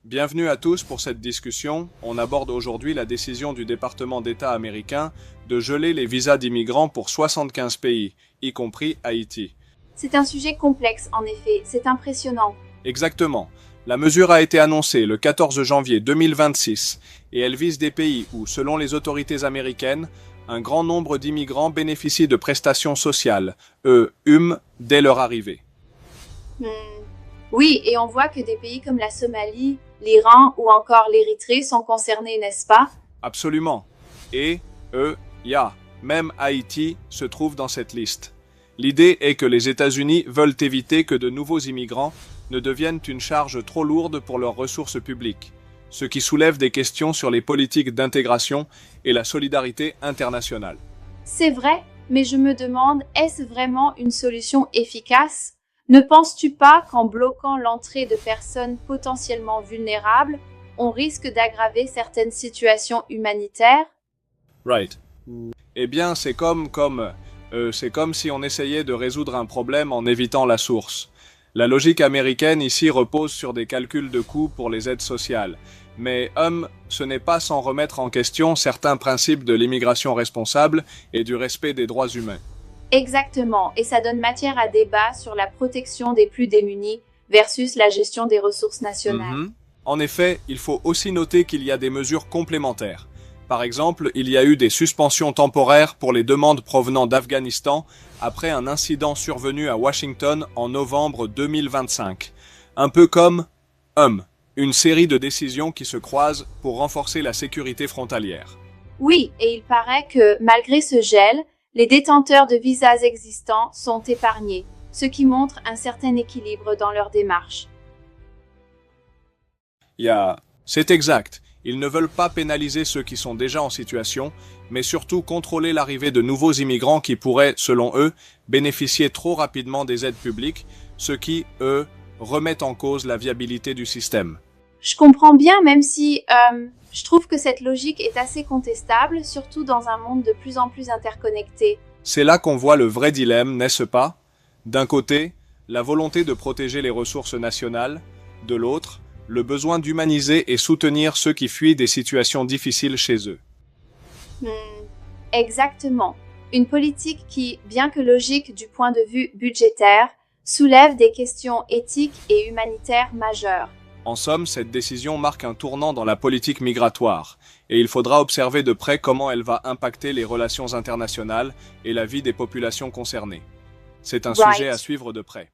Bienvenue à tous pour cette discussion. On aborde aujourd'hui la décision du département d'État américain de geler les visas d'immigrants pour 75 pays, y compris Haïti. C'est un sujet complexe, en effet. C'est impressionnant. Exactement. La mesure a été annoncée le 14 janvier 2026 et elle vise des pays où, selon les autorités américaines, un grand nombre d'immigrants bénéficient de prestations sociales, dès leur arrivée. Hmm. Oui, et on voit que des pays comme la Somalie, l'Iran ou encore l'Érythrée sont concernés, n'est-ce pas? Absolument. Et, même Haïti se trouve dans cette liste. L'idée est que les États-Unis veulent éviter que de nouveaux immigrants ne deviennent une charge trop lourde pour leurs ressources publiques, ce qui soulève des questions sur les politiques d'intégration et la solidarité internationale. C'est vrai, mais je me demande, est-ce vraiment une solution efficace? Ne penses-tu pas qu'en bloquant l'entrée de personnes potentiellement vulnérables, on risque d'aggraver certaines situations humanitaires? Right. Eh bien, c'est comme si on essayait de résoudre un problème en évitant la source. La logique américaine ici repose sur des calculs de coûts pour les aides sociales. Mais, ce n'est pas sans remettre en question certains principes de l'immigration responsable et du respect des droits humains. Exactement, et ça donne matière à débat sur la protection des plus démunis versus la gestion des ressources nationales. En effet, il faut aussi noter qu'il y a des mesures complémentaires. Par exemple, il y a eu des suspensions temporaires pour les demandes provenant d'Afghanistan après un incident survenu à Washington en novembre 2025. Un peu comme, une série de décisions qui se croisent pour renforcer la sécurité frontalière. Oui, et il paraît que, malgré ce gel, les détenteurs de visas existants sont épargnés, ce qui montre un certain équilibre dans leur démarche. C'est exact. Ils ne veulent pas pénaliser ceux qui sont déjà en situation, mais surtout contrôler l'arrivée de nouveaux immigrants qui pourraient, selon eux, bénéficier trop rapidement des aides publiques, ce qui, remet en cause la viabilité du système. Je comprends bien, même si je trouve que cette logique est assez contestable, surtout dans un monde de plus en plus interconnecté. C'est là qu'on voit le vrai dilemme, n'est-ce pas? D'un côté, la volonté de protéger les ressources nationales, de l'autre, le besoin d'humaniser et soutenir ceux qui fuient des situations difficiles chez eux. Exactement. Une politique qui, bien que logique du point de vue budgétaire, soulève des questions éthiques et humanitaires majeures. En somme, cette décision marque un tournant dans la politique migratoire, et il faudra observer de près comment elle va impacter les relations internationales et la vie des populations concernées. C'est un sujet à suivre de près.